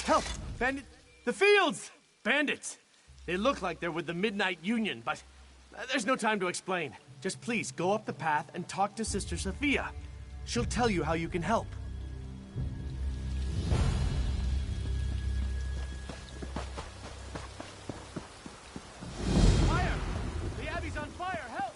Help! Bandit! The fields! Bandits! They look like they're with the Midnight Union, but there's no time to explain. Just please go up the path and talk to Sister Sophia. She'll tell you how you can help. Fire! The Abbey's on fire! Help!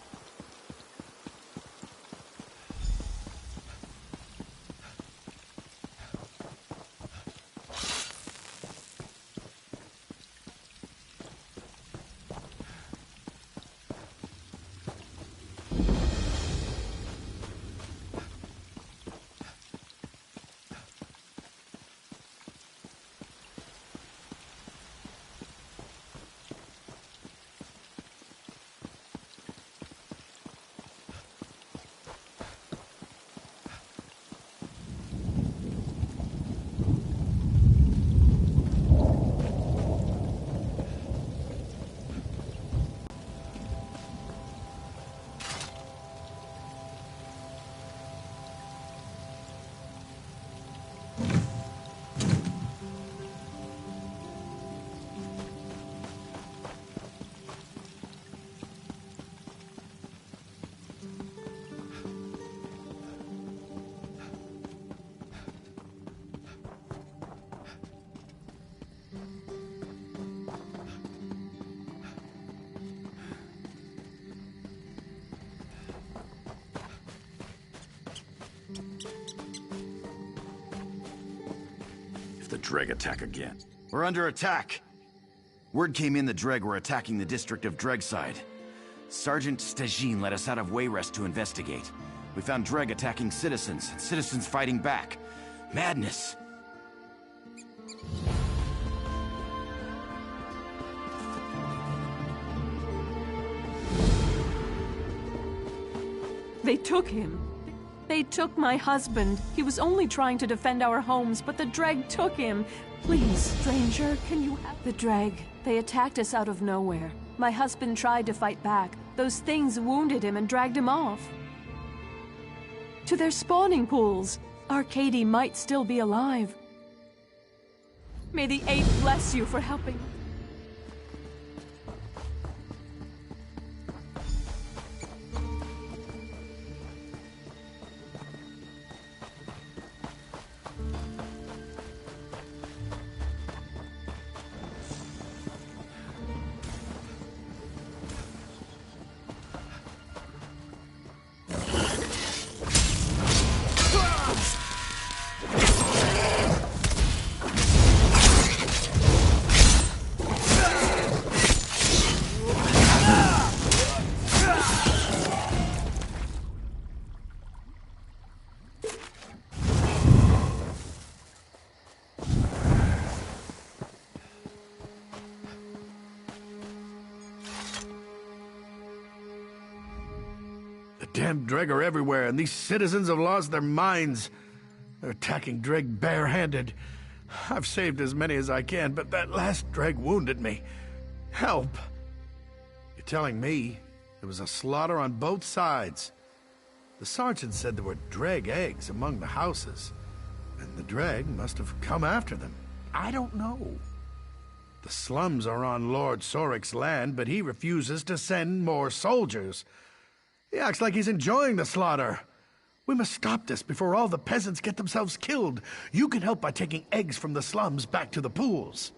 The Dreg attack again. We're under attack. Word came in the Dreg were attacking the district of Dregside. Sergeant Stajin let us out of Wayrest to investigate. We found Dreg attacking citizens, and citizens fighting back. Madness. They took him. They took my husband. He was only trying to defend our homes, but the Dreg took him. Please, stranger, can you have the Dreg? They attacked us out of nowhere. My husband tried to fight back. Those things wounded him and dragged him off. To their spawning pools. Arcady might still be alive. May the Eight bless you for helping. Damn Dreg are everywhere, and these citizens have lost their minds. They're attacking Dreg barehanded. I've saved as many as I can, but that last Dreg wounded me. Help! You're telling me there was a slaughter on both sides? The sergeant said there were Dreg eggs among the houses, and the Dreg must have come after them. I don't know. The slums are on Lord Sorik's land, but he refuses to send more soldiers. He acts like he's enjoying the slaughter. We must stop this before all the peasants get themselves killed. You can help by taking eggs from the slums back to the pools.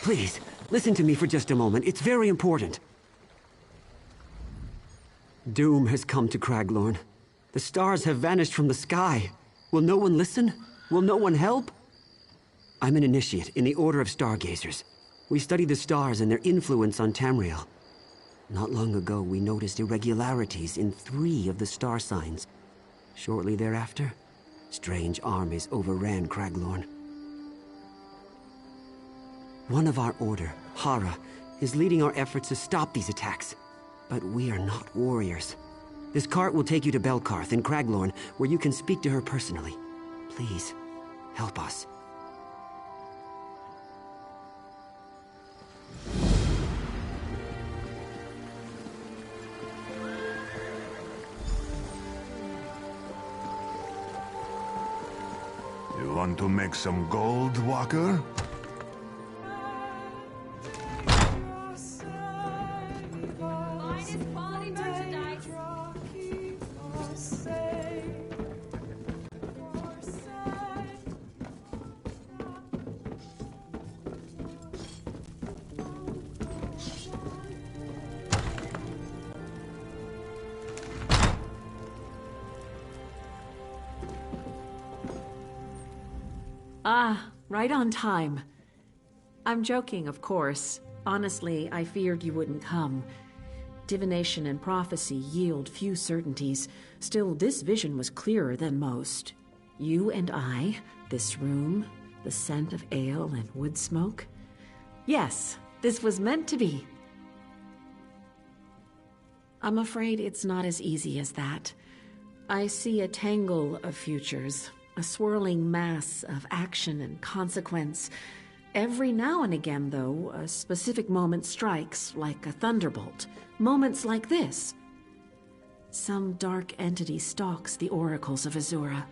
Please, listen to me for just a moment. It's very important. Doom has come to Craglorn. The stars have vanished from the sky. Will no one listen? Will no one help? I'm an initiate in the Order of Stargazers. We study the stars and their influence on Tamriel. Not long ago, we noticed irregularities in 3 of the star signs. Shortly thereafter, strange armies overran Craglorn. One of our order, Hara, is leading our efforts to stop these attacks. But we are not warriors. This cart will take you to Belkarth in Craglorn, where you can speak to her personally. Please, help us. You want to make some gold, Walker? Ah, right on time. I'm joking, of course. Honestly, I feared you wouldn't come. Divination and prophecy yield few certainties. Still, this vision was clearer than most. You and I, this room, the scent of ale and wood smoke. Yes, this was meant to be. I'm afraid it's not as easy as that. I see a tangle of futures. A swirling mass of action and consequence. Every now and again, though, a specific moment strikes like a thunderbolt. Moments like this. Some dark entity stalks the oracles of Azura.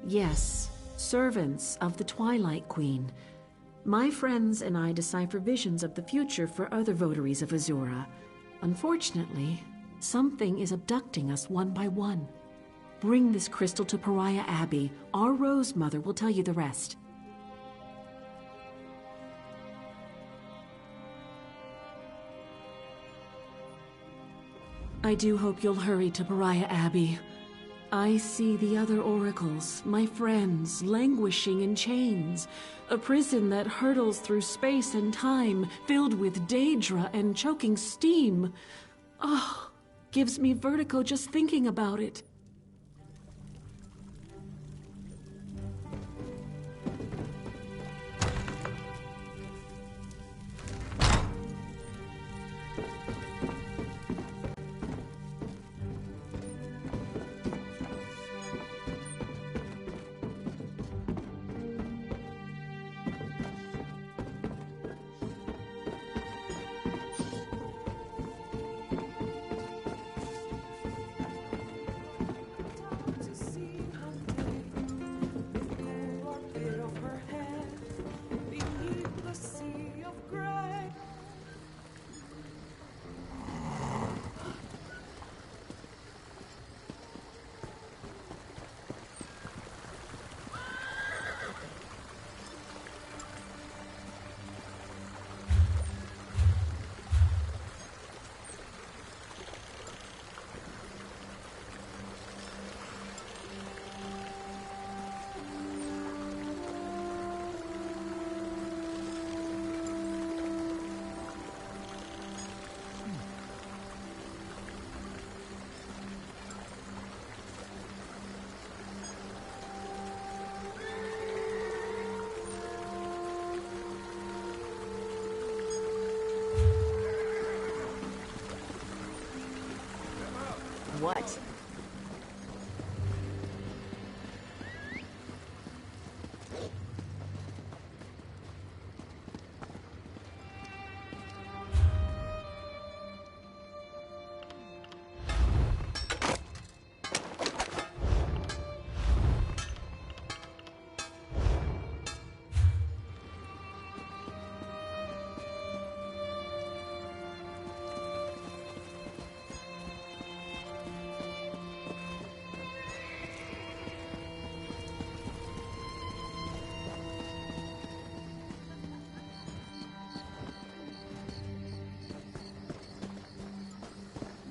Yes, servants of the Twilight Queen. My friends and I decipher visions of the future for other votaries of Azura. Unfortunately, something is abducting us one by one. Bring this crystal to Pariah Abbey. Our Rose Mother will tell you the rest. I do hope you'll hurry to Pariah Abbey. I see the other oracles, my friends, languishing in chains. A prison that hurtles through space and time, filled with Daedra and choking steam. Oh, gives me vertigo just thinking about it. What?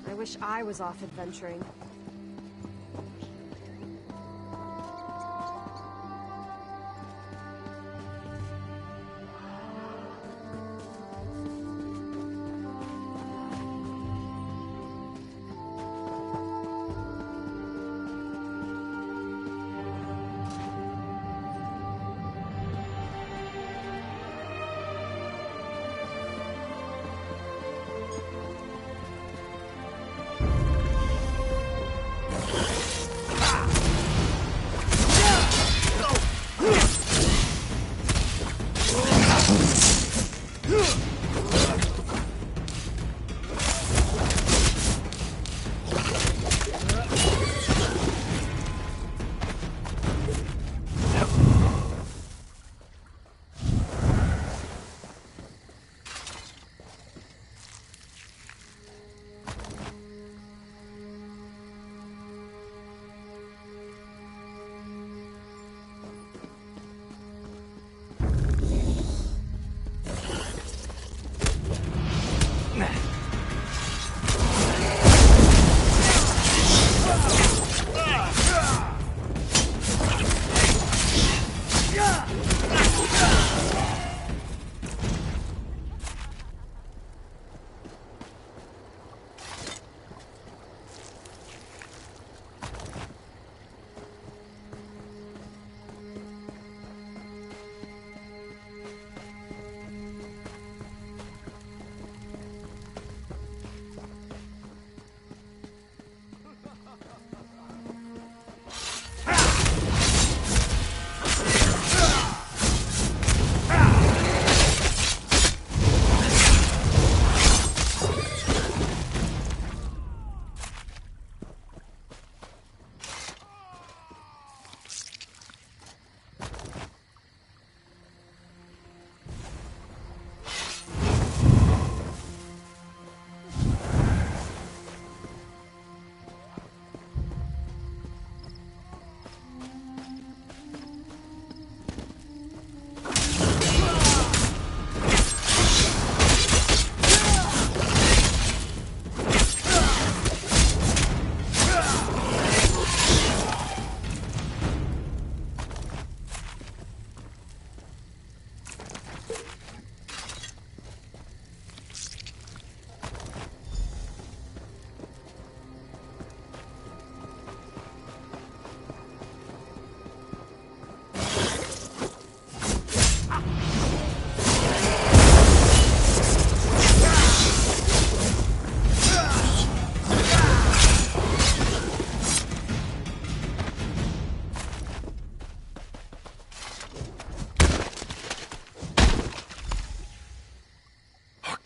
I wish I was off adventuring.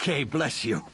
okay, bless you.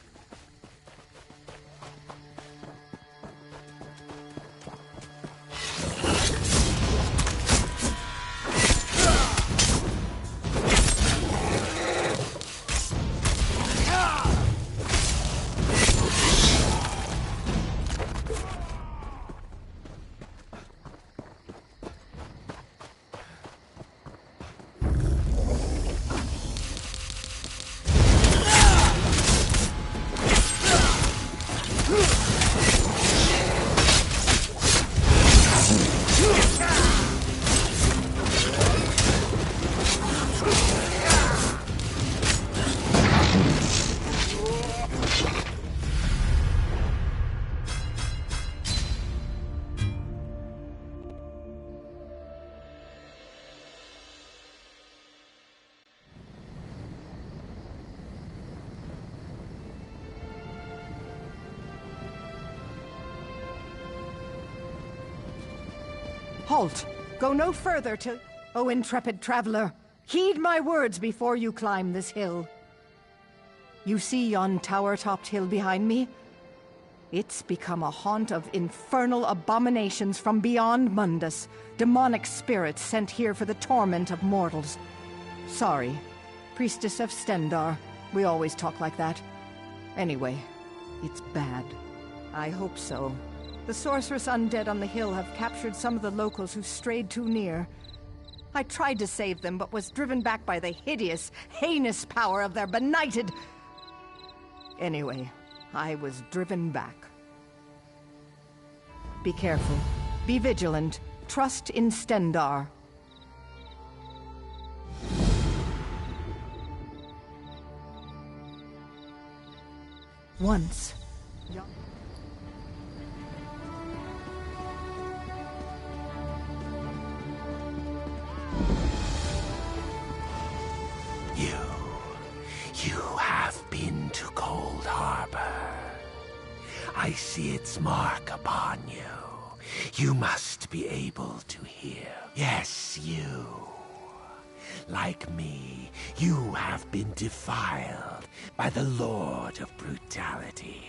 Halt! Go no further till... O intrepid traveler, heed my words before you climb this hill. You see yon tower-topped hill behind me? It's become a haunt of infernal abominations from beyond Mundus, demonic spirits sent here for the torment of mortals. Sorry, Priestess of Stendarr. We always talk like that. Anyway, it's bad. I hope so. The sorceress undead on the hill have captured some of the locals who strayed too near. I tried to save them, but was driven back by the hideous, heinous power of their benighted... Anyway, I was driven back. Be careful. Be vigilant. Trust in Stendarr. Once... You have been to Cold Harbor. I see its mark upon you. You must be able to hear. Yes, you. Like me, you have been defiled by the Lord of Brutality.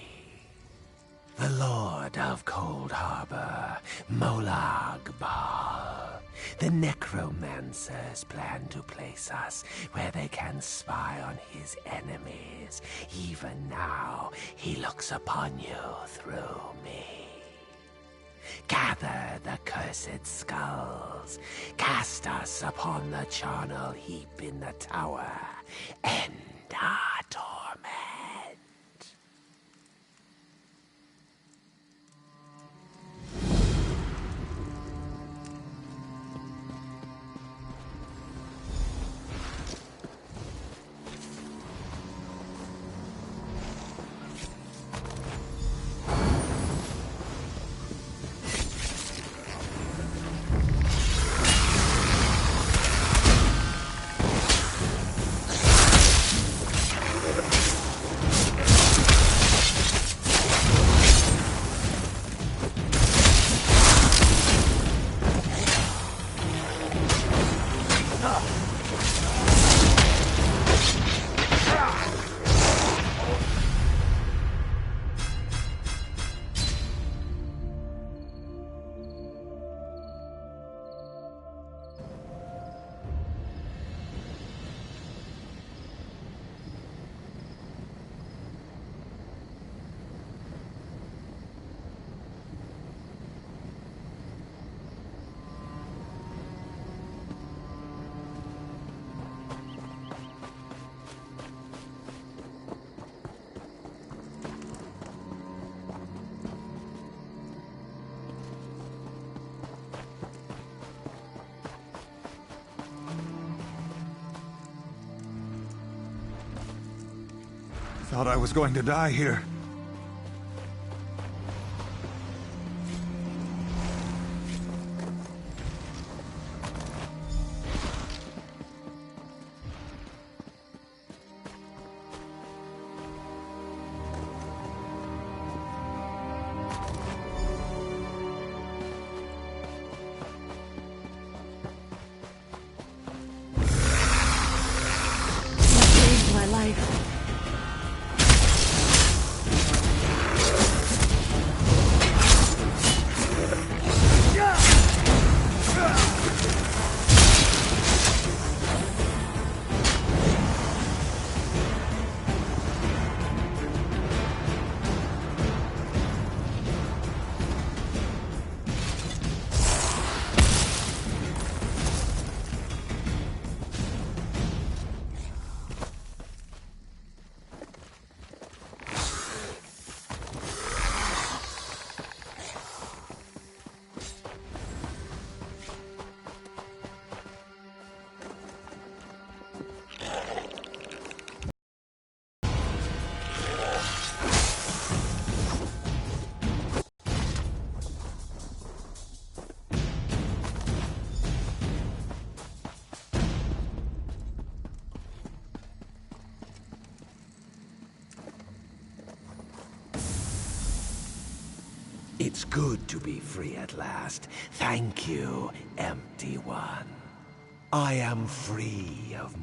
The Lord of Cold Harbor, Molag Bal. The necromancers plan to place us where they can spy on his enemies. Even now, he looks upon you through me. Gather the cursed skulls. Cast us upon the charnel heap in the tower. End our torment. Thought I was going to die here. You saved my life. It's good to be free at last. Thank you, Empty One. I am free of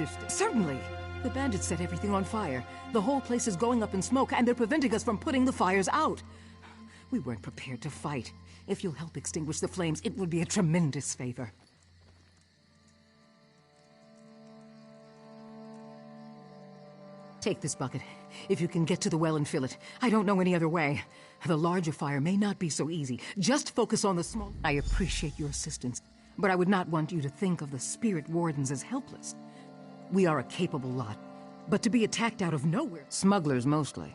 understand. Certainly. The bandits set everything on fire. The whole place is going up in smoke, and they're preventing us from putting the fires out. We weren't prepared to fight. If you'll help extinguish the flames, it would be a tremendous favor. Take this bucket. If you can get to the well and fill it. I don't know any other way. The larger fire may not be so easy. Just focus on the small... I appreciate your assistance, but I would not want you to think of the spirit wardens as helpless. We are a capable lot, but to be attacked out of nowhere... Smugglers, mostly.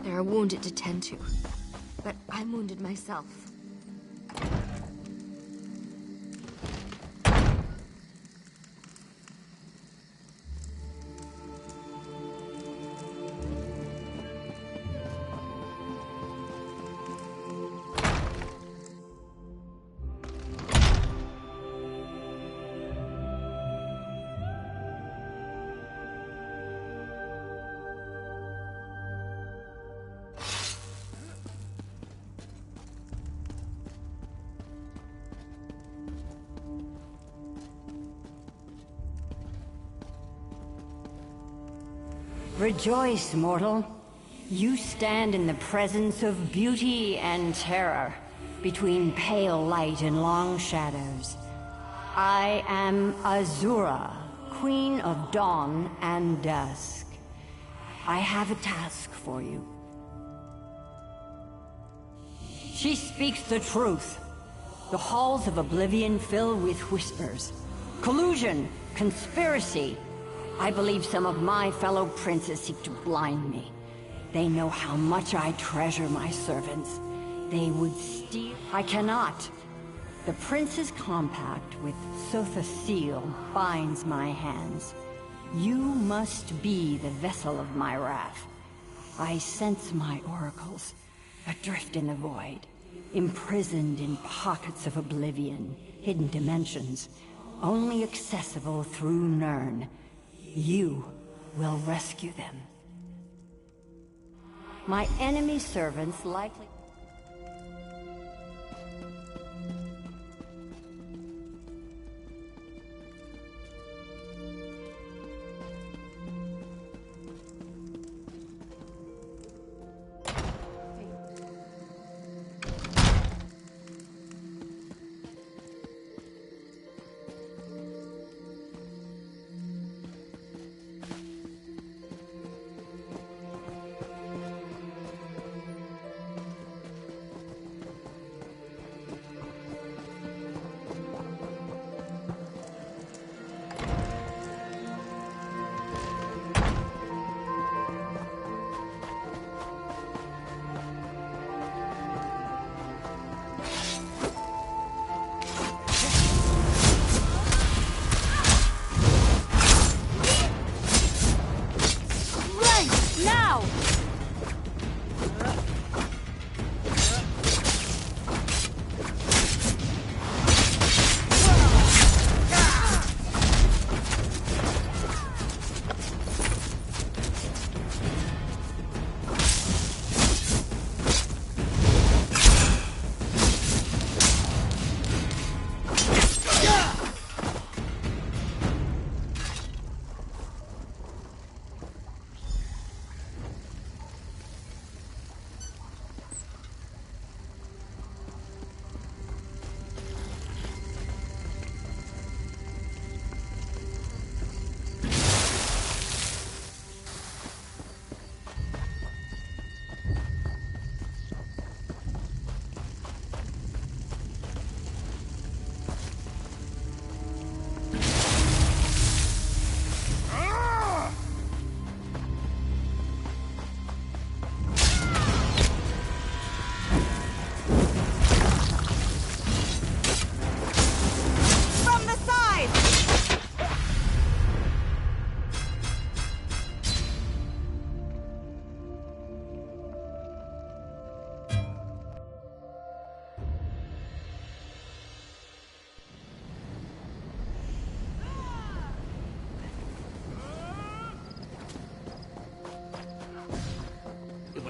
There are wounded to tend to, but I'm wounded myself. Rejoice, mortal. You stand in the presence of beauty and terror, between pale light and long shadows. I am Azura, Queen of Dawn and Dusk. I have a task for you. She speaks the truth. The halls of Oblivion fill with whispers. Collusion, conspiracy. I believe some of my fellow princes seek to blind me. They know how much I treasure my servants. They would steal... I cannot. The prince's compact with Sotha Seal binds my hands. You must be the vessel of my wrath. I sense my oracles, adrift in the void, imprisoned in pockets of Oblivion, hidden dimensions, only accessible through Nirn. You will rescue them. My enemy servants likely...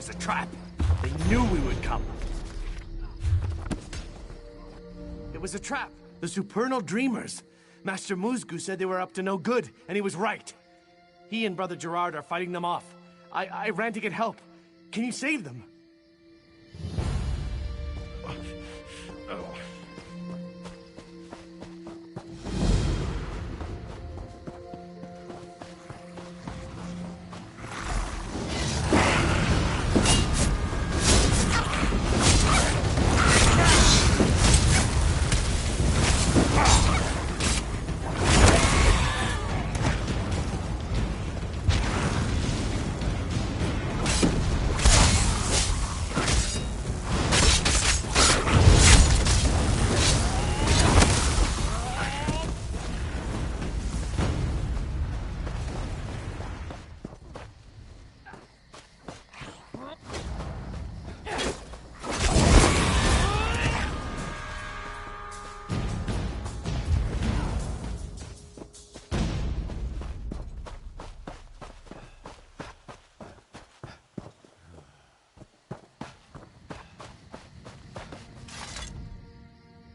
was a trap. They knew we would come. It was a trap. The Supernal Dreamers. Master Musgu said they were up to no good, and he was right. He and Brother Gerard are fighting them off. I ran to get help. Can you save them?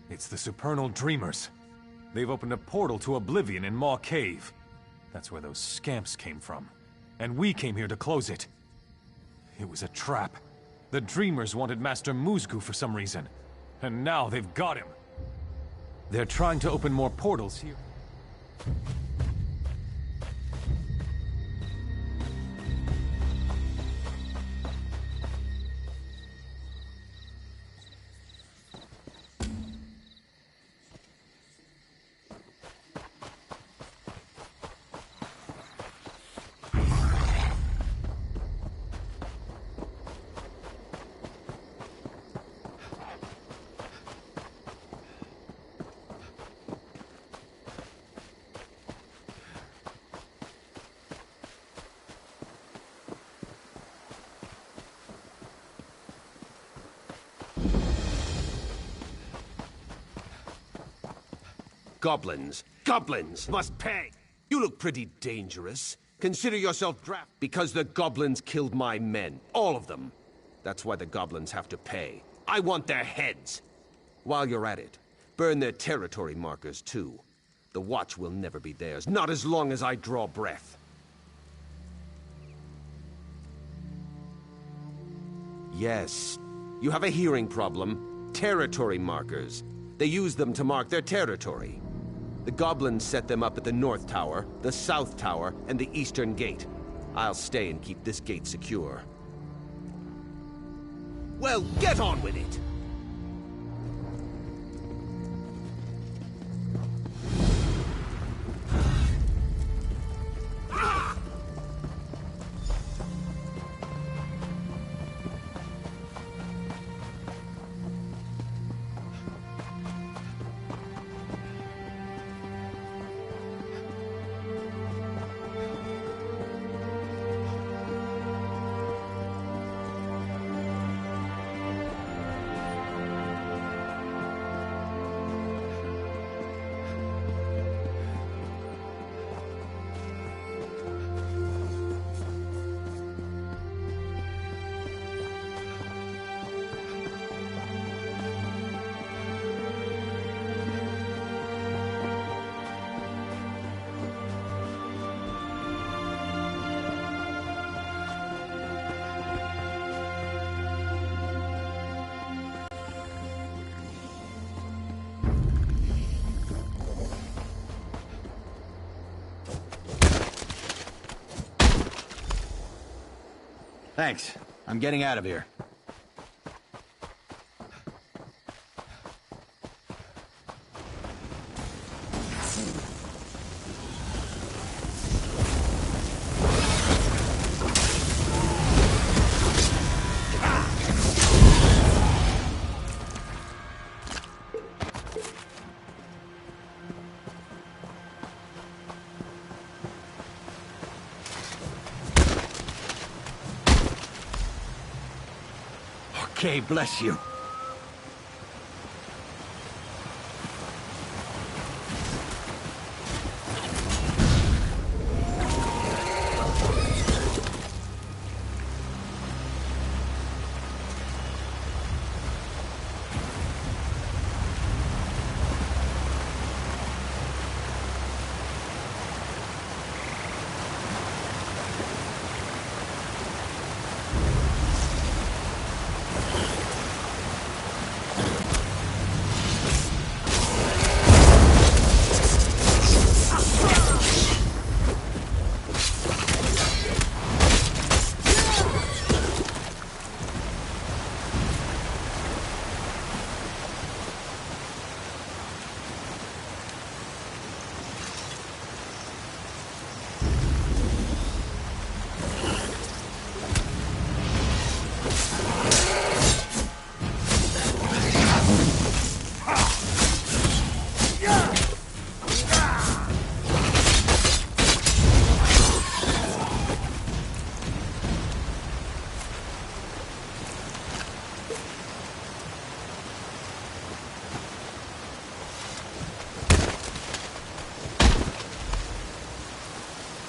It's the Supernal Dreamers. They've opened a portal to Oblivion in Maw Cave. That's where those scamps came from. And we came here to close it. It was a trap. The Dreamers wanted Master Musgu for some reason. And now they've got him. They're trying to open more portals here. Goblins. Goblins must pay! You look pretty dangerous. Consider yourself drafted because the goblins killed my men. All of them. That's why the goblins have to pay. I want their heads. While you're at it, burn their territory markers too. The watch will never be theirs, not as long as I draw breath. Yes, you have a hearing problem. Territory markers. They use them to mark their territory. The goblins set them up at the North Tower, the South Tower, and the Eastern Gate. I'll stay and keep this gate secure. Well, get on with it! Thanks. I'm getting out of here. Okay, bless you.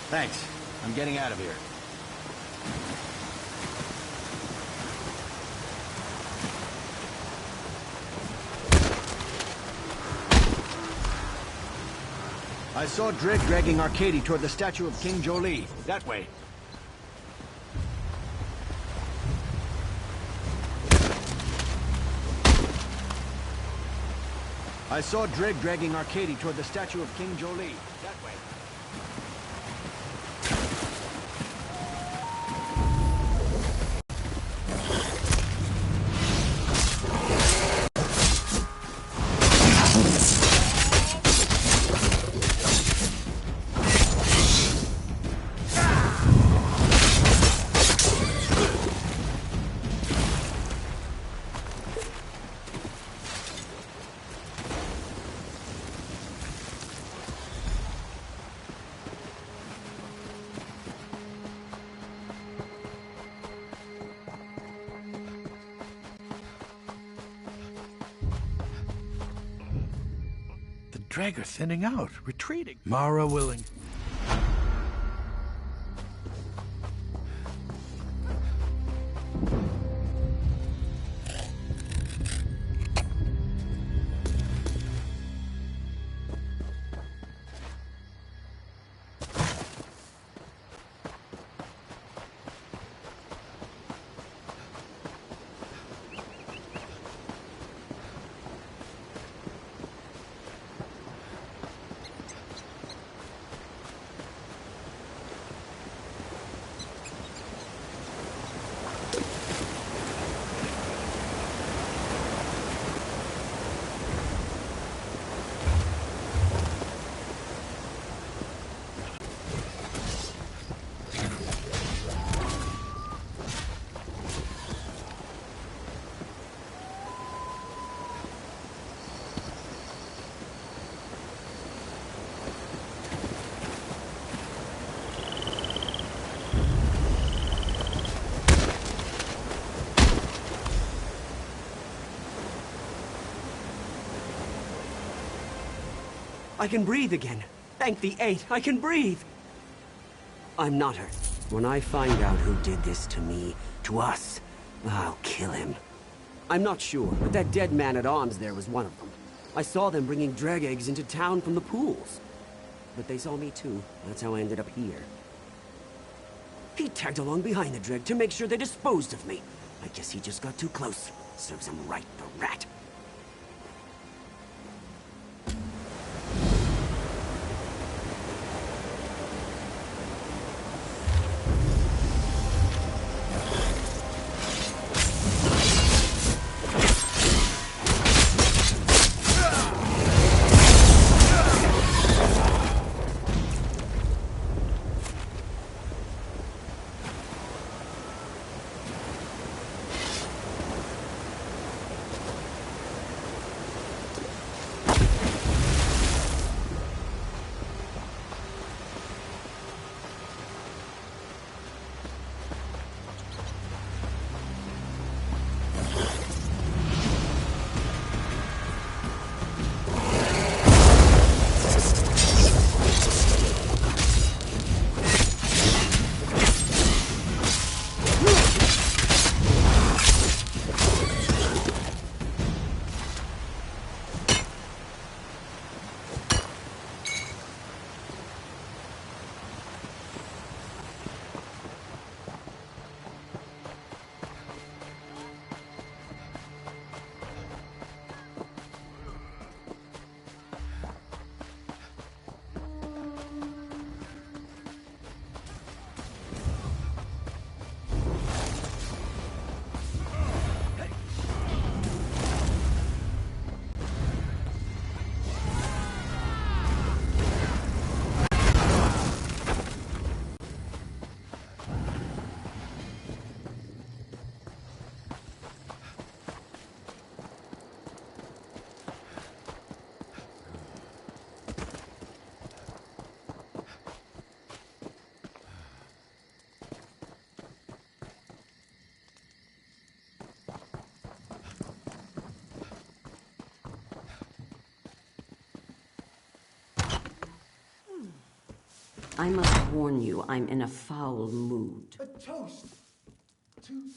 Thanks. I'm getting out of here. I saw Dreg dragging Arcady toward the statue of King Jolee. That way. I saw Dreg dragging Arcady toward the statue of King Jolee. That way. Dreg are thinning out, retreating. Mara willing. I can breathe again. Thank the Eight, I can breathe! I'm not hurt. When I find out who did this to me, to us, I'll kill him. I'm not sure, but that dead man at arms there was one of them. I saw them bringing dreg eggs into town from the pools. But they saw me too. That's how I ended up here. He tagged along behind the dreg to make sure they disposed of me. I guess he just got too close. Serves him right, the rat. I must warn you, I'm in a foul mood. A toast to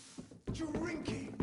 drinking.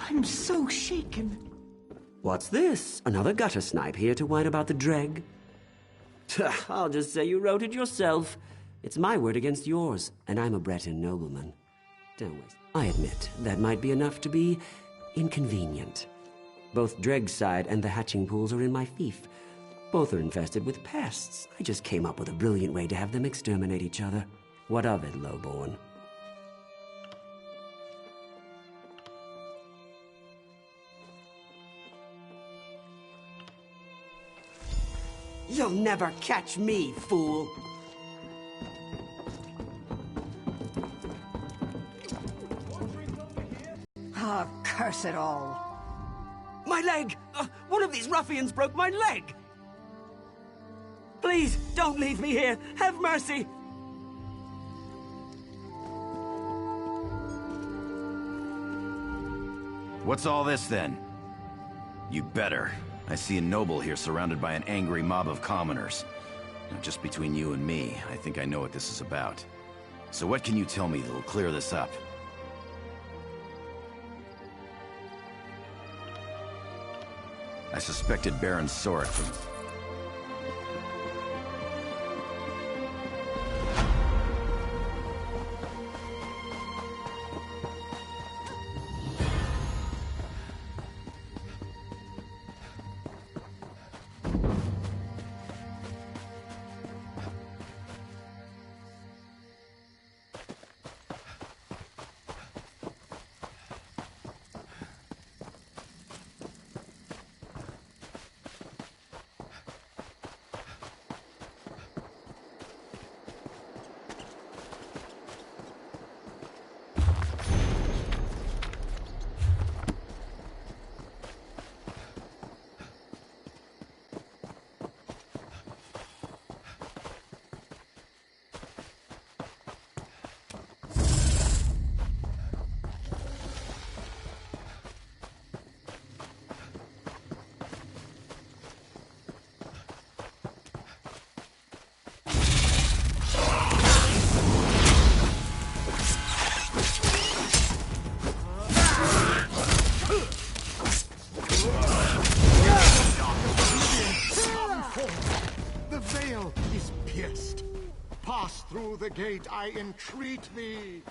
I'm so shaken. What's this? Another gutter snipe here to whine about the Dreg? I'll just say you wrote it yourself. It's my word against yours, and I'm a Breton nobleman. Don't waste. I admit, that might be enough to be inconvenient. Both Dreg's side and the hatching pools are in my fief. Both are infested with pests. I just came up with a brilliant way to have them exterminate each other. What of it, lowborn? You'll never catch me, fool! Ah, curse it all. My leg! One of these ruffians broke my leg! Please, don't leave me here! Have mercy! What's all this, then? You better. I see a noble here surrounded by an angry mob of commoners. Now, just between you and me, I think I know what this is about. So what can you tell me that'll clear this up? I suspected Baron Sorik from... Through the gate, I entreat thee.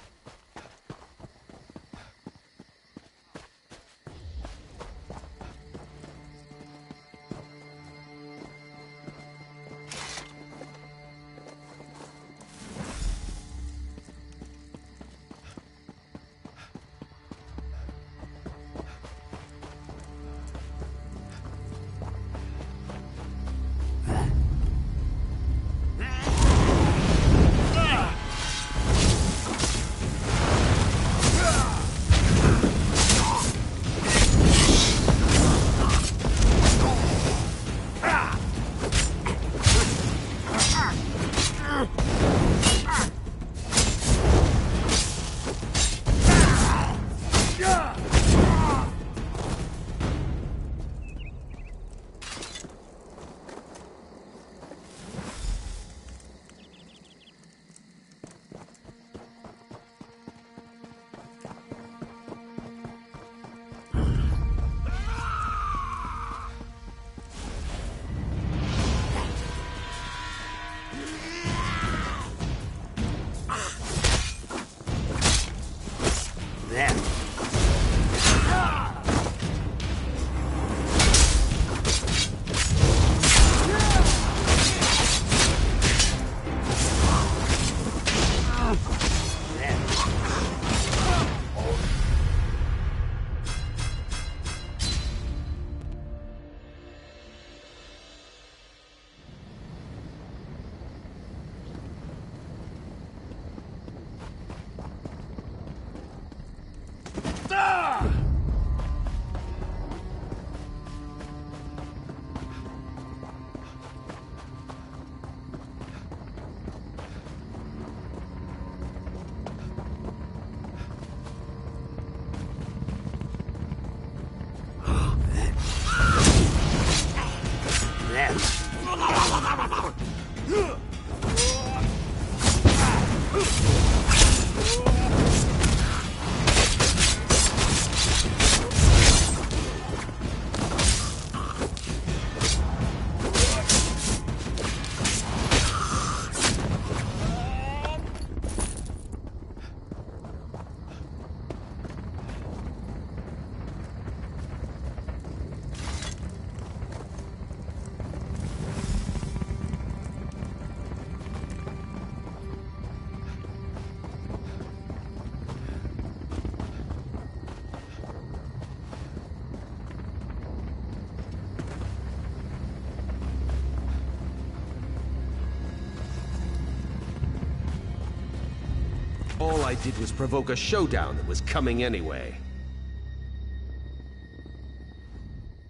I did was provoke a showdown that was coming anyway.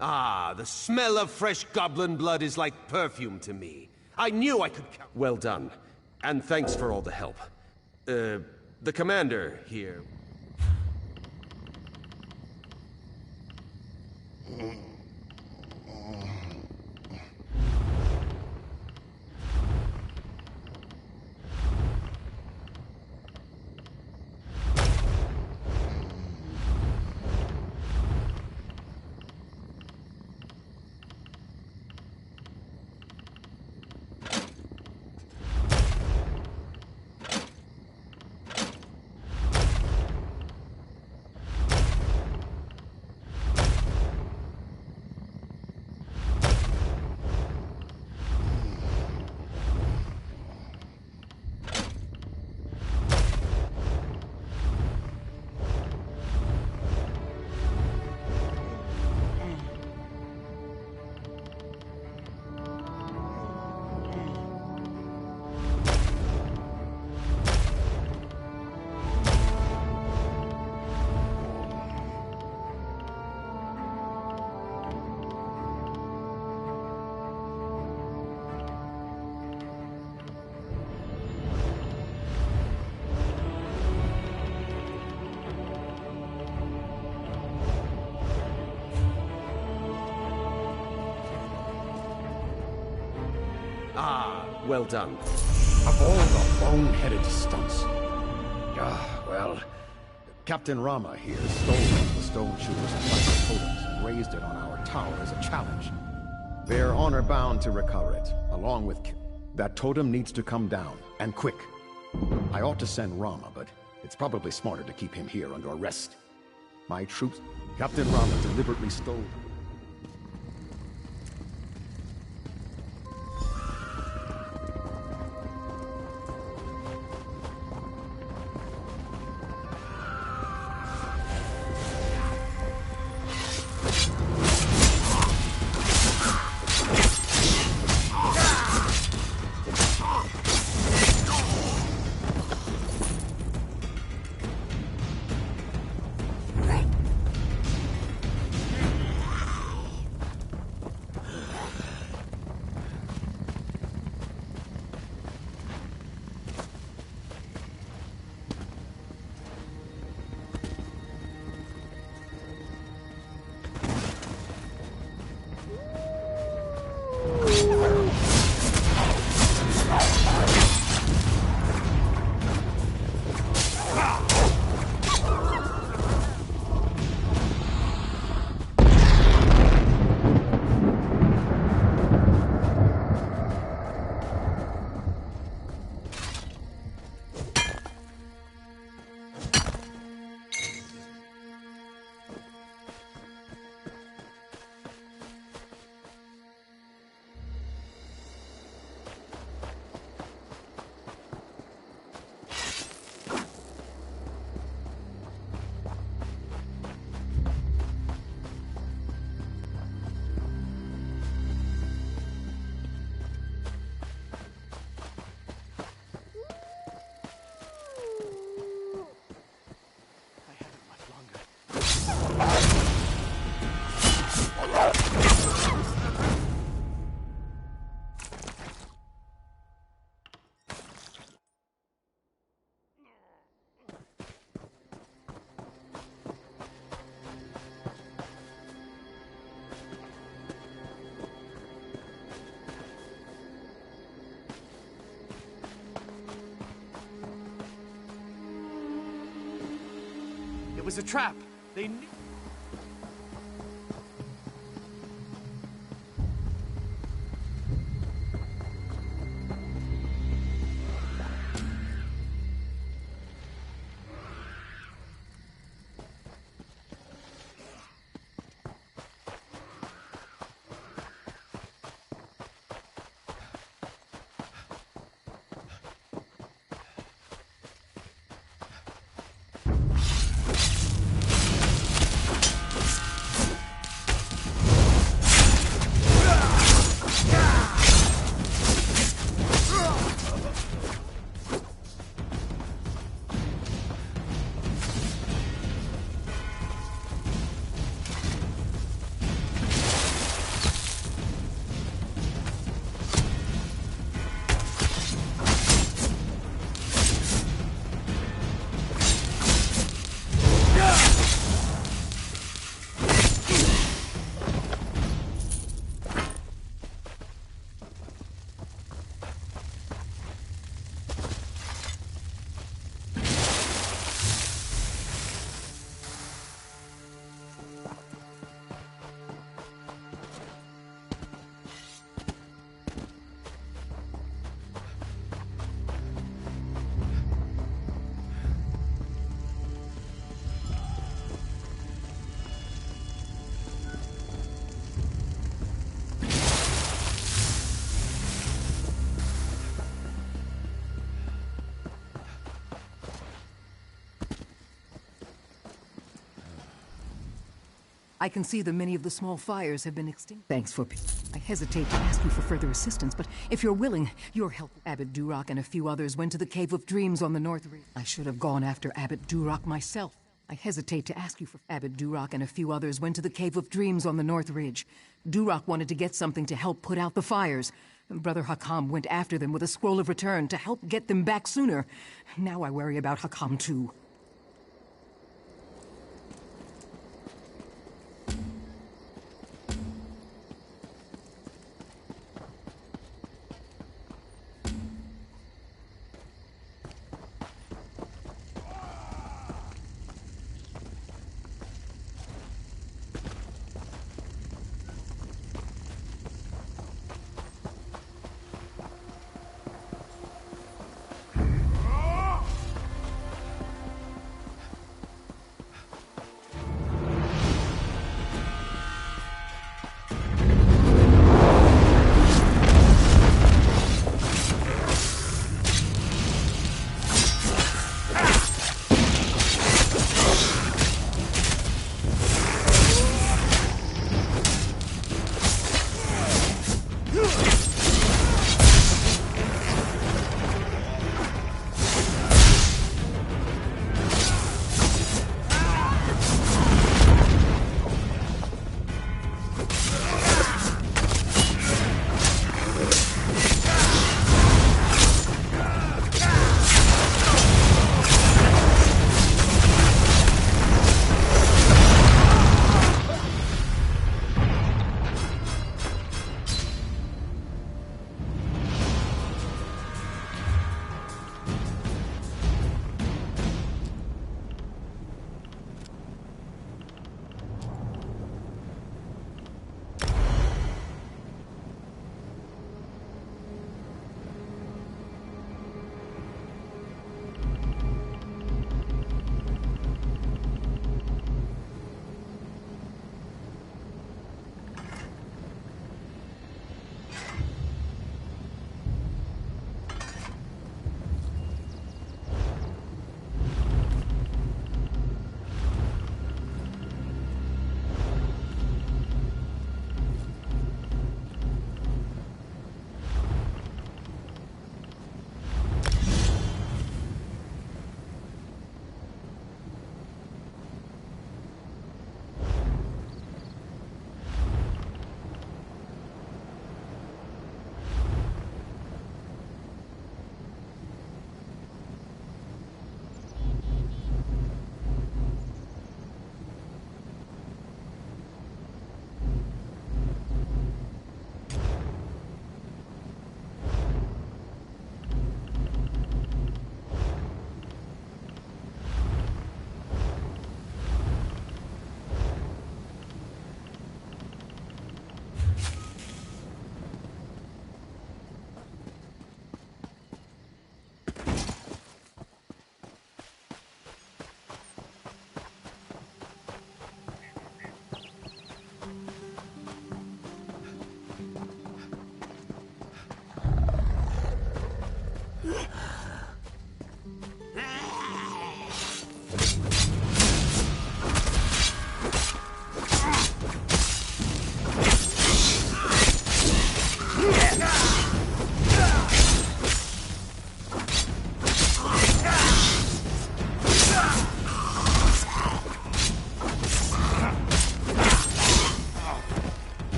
Ah, the smell of fresh goblin blood is like perfume to me. I knew I could count. Well done. And thanks for all the help. The commander here. Well done. Of all the bone-headed stunts. Well, Captain Rama here stole the stone shooter's plastic totems and raised it on our tower as a challenge. They're honor-bound to recover it, along with... That totem needs to come down, and quick. I ought to send Rama, but it's probably smarter to keep him here under arrest. My troops... Captain Rama deliberately stole... It was a trap. They knew... I can see that many of the small fires have been extinguished. Thanks for... I hesitate to ask you for further assistance, but if you're willing, your help... Abbot Durock and a few others went to the Cave of Dreams on the North Ridge. I should have gone after Abbot Durock myself. I hesitate to ask you for... Abbot Durock and a few others went to the Cave of Dreams on the North Ridge. Durock wanted to get something to help put out the fires. Brother Hakam went after them with a scroll of return to help get them back sooner. Now I worry about Hakam too.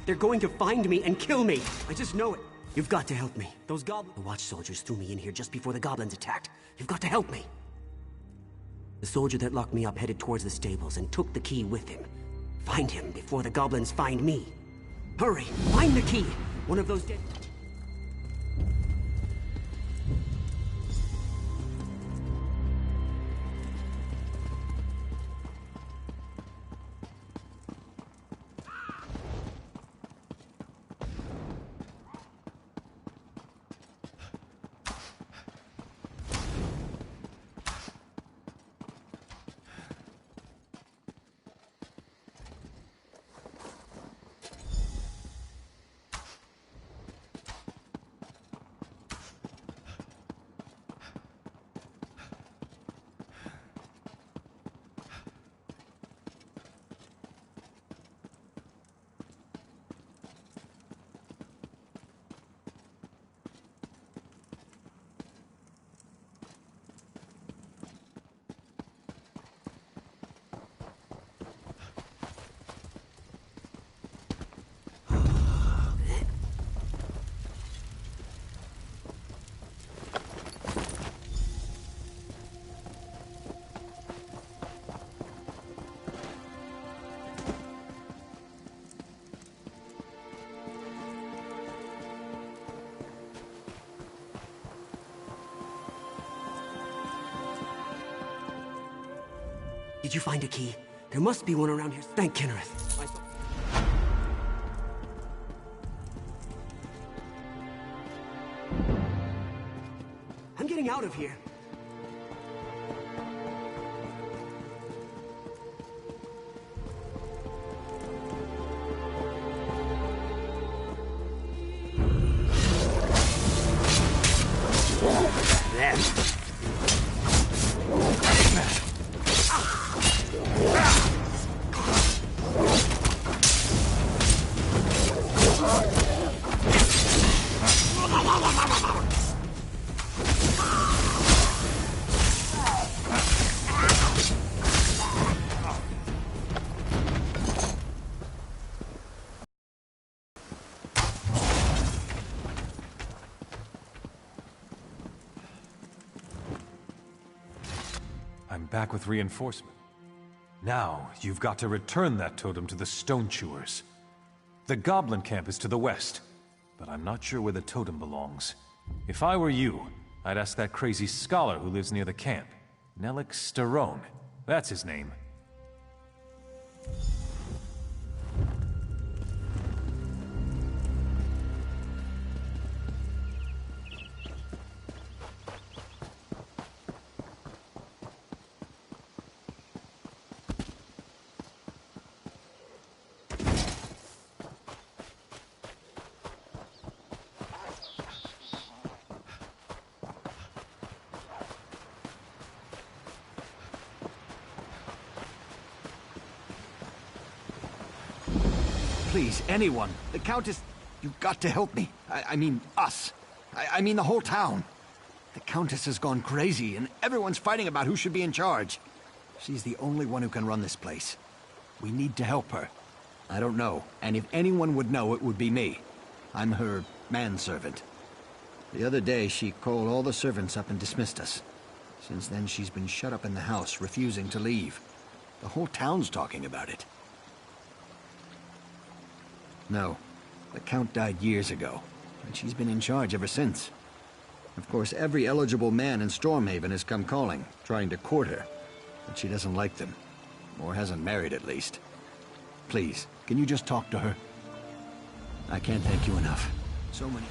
They're going to find me and kill me. I just know it. You've got to help me. Those goblins... The watch soldiers threw me in here just before the goblins attacked. You've got to help me. The soldier that locked me up headed towards the stables and took the key with him. Find him before the goblins find me. Hurry, find the key. One of those dead... Did you find a key? There must be one around here. Thank Kinnereth. I'm getting out of here. I'm back with reinforcement. Now, you've got to return that totem to the Stone Chewers. The Goblin camp is to the west, but I'm not sure where the totem belongs. If I were you, I'd ask that crazy scholar who lives near the camp. Nellic Starone. That's his name. Please, anyone. The Countess... You've got to help me. I mean, us. I mean the whole town. The Countess has gone crazy, and everyone's fighting about who should be in charge. She's the only one who can run this place. We need to help her. I don't know, and if anyone would know, it would be me. I'm her manservant. The other day, she called all the servants up and dismissed us. Since then, she's been shut up in the house, refusing to leave. The whole town's talking about it. No. The Count died years ago, and she's been in charge ever since. Of course, every eligible man in Stormhaven has come calling, trying to court her. But she doesn't like them. Or hasn't married, at least. Please, can you just talk to her? I can't thank you enough. So many...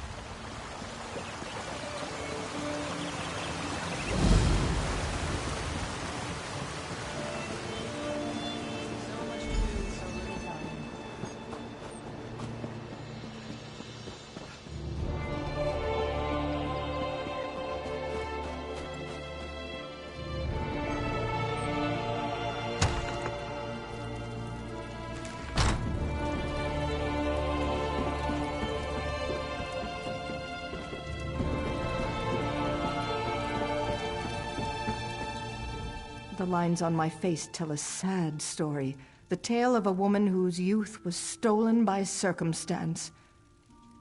The lines on my face tell a sad story. The tale of a woman whose youth was stolen by circumstance.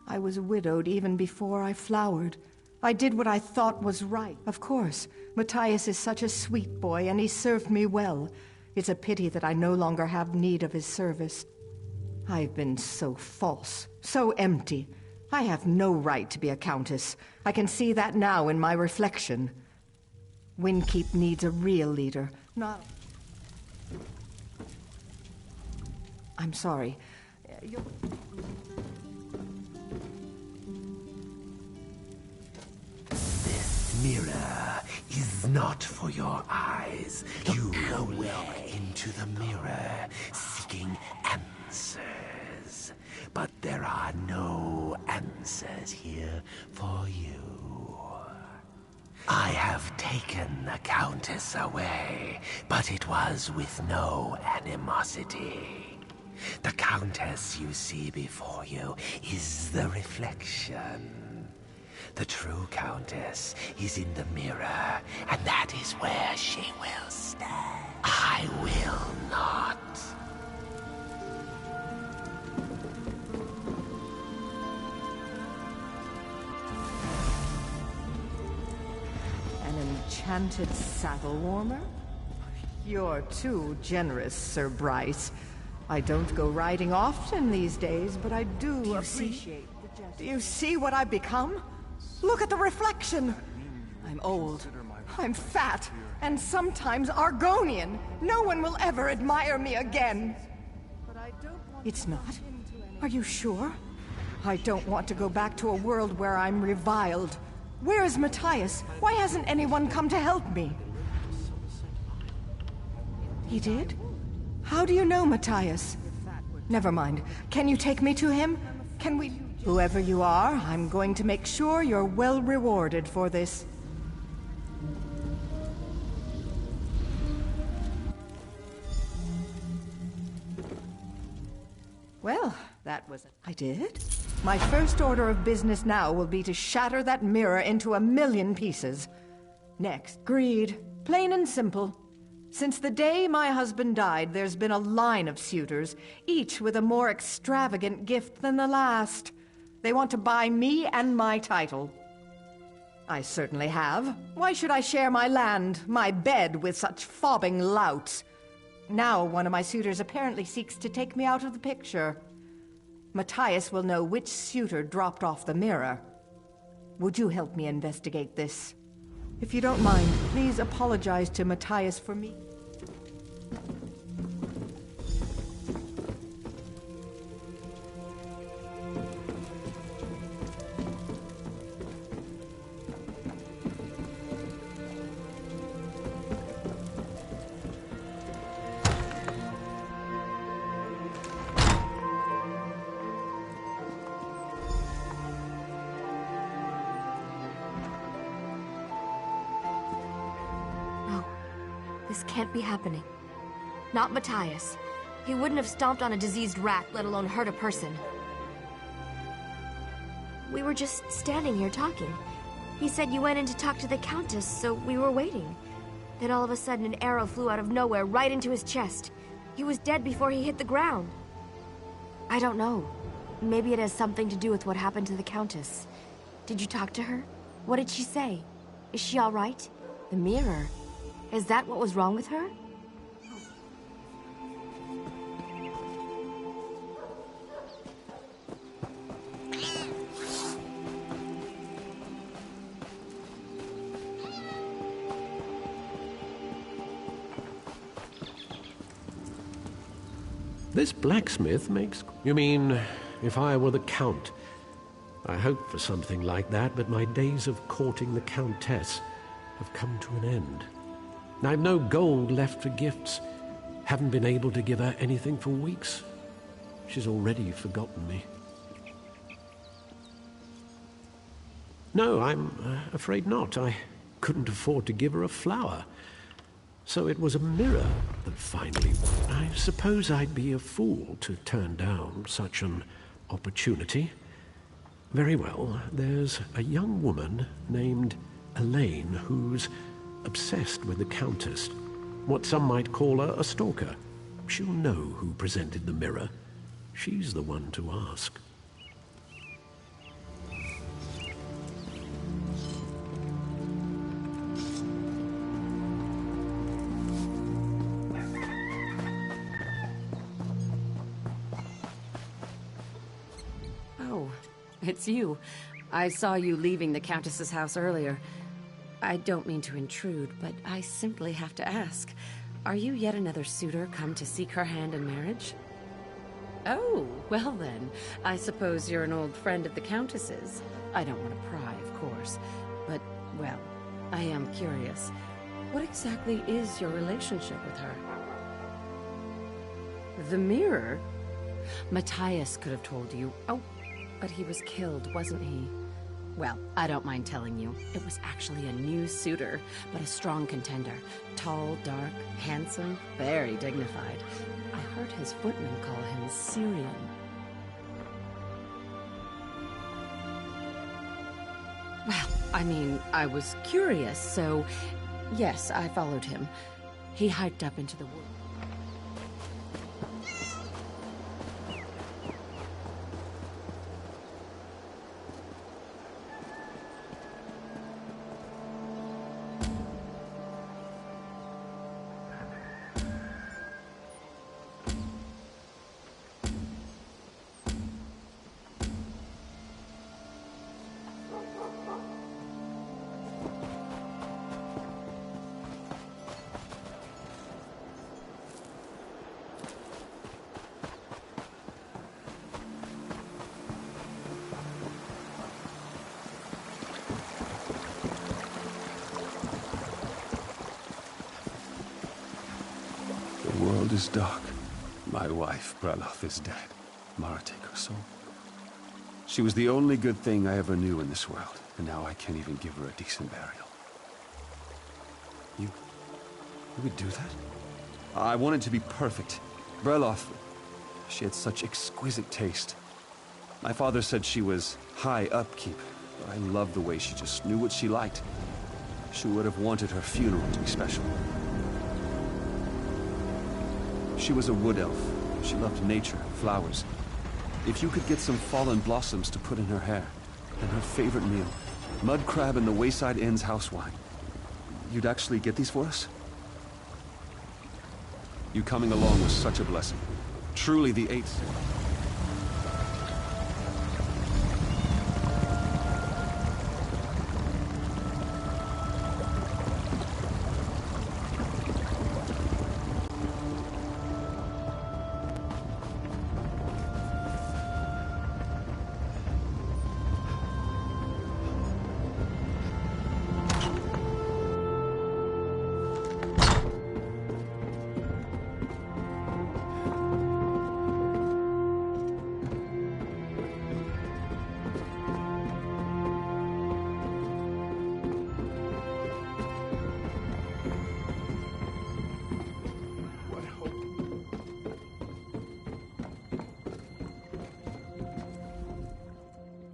I was widowed even before I flowered. I did what I thought was right. Of course, Matthias is such a sweet boy, and he served me well. It's a pity that I no longer have need of his service. I've been so false, so empty. I have no right to be a countess. I can see that now in my reflection. Windkeep needs a real leader, not... I'm sorry. This mirror is not for your eyes. You walk into the mirror seeking answers. But there are no answers here for you. I have taken the Countess away, but it was with no animosity. The Countess you see before you is the reflection. The true Countess is in the mirror, and that is where she will stand. I will not. Enchanted saddle warmer? You're too generous, Sir Bryce. I don't go riding often these days, but I do appreciate the gesture. Do you see what I've become? Look at the reflection! I'm old, I'm fat, and sometimes Argonian. No one will ever admire me again. It's not? Are you sure? I don't want to go back to a world where I'm reviled. Where is Matthias? Why hasn't anyone come to help me? He did? How do you know Matthias? Never mind. Can you take me to him? Can we... Whoever you are, I'm going to make sure you're well rewarded for this. Well, that was it. I did? My first order of business now will be to shatter that mirror into 1,000,000 pieces. Next, greed. Plain and simple. Since the day my husband died, there's been a line of suitors, each with a more extravagant gift than the last. They want to buy me and my title. I certainly have. Why should I share my land, my bed, with such fobbing louts? Now one of my suitors apparently seeks to take me out of the picture. Matthias will know which suitor dropped off the mirror. Would you help me investigate this? If you don't mind, please apologize to Matthias for me. This can't be happening. Not Matthias. He wouldn't have stomped on a diseased rat, let alone hurt a person. We were just standing here talking. He said you went in to talk to the Countess, so we were waiting. Then all of a sudden an arrow flew out of nowhere right into his chest. He was dead before he hit the ground. I don't know. Maybe it has something to do with what happened to the Countess. Did you talk to her? What did she say? Is she all right? The mirror. Is that what was wrong with her? This blacksmith makes... You mean, if I were the Count? I hoped for something like that, but my days of courting the Countess have come to an end. I've no gold left for gifts. Haven't been able to give her anything for weeks. She's already forgotten me. No, I'm afraid not. I couldn't afford to give her a flower. So it was a mirror that finally... I suppose I'd be a fool to turn down such an opportunity. Very well, there's a young woman named Elaine who's obsessed with the Countess. What some might call a stalker. She'll know who presented the mirror. She's the one to ask. Oh, it's you. I saw you leaving the Countess's house earlier. I don't mean to intrude, but I simply have to ask. Are you yet another suitor come to seek her hand in marriage? Oh, well then. I suppose you're an old friend of the Countess's. I don't want to pry, of course. But, well, I am curious. What exactly is your relationship with her? The mirror? Matthias could have told you. Oh, but he was killed, wasn't he? Well, I don't mind telling you. It was actually a new suitor, but a strong contender. Tall, dark, handsome, very dignified. I heard his footmen call him Syrian. Well, I mean, I was curious, so yes, I followed him. He hiked up into the woods. is dark. My wife, Braloth, is dead. Mara, take her soul. She was the only good thing I ever knew in this world, and now I can't even give her a decent burial. You would do that? I want it to be perfect. Braloth, she had such exquisite taste. My father said she was high upkeep, but I loved the way she just knew what she liked. She would have wanted her funeral to be special. She was a wood elf. She loved nature, flowers. If you could get some fallen blossoms to put in her hair, and her favorite meal, mud crab and the Wayside Inn's house wine, you'd actually get these for us? You coming along was such a blessing. Truly the eighth.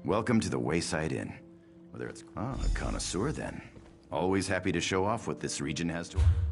Welcome to the Wayside Inn. Whether it's a connoisseur then. Always happy to show off what this region has to offer.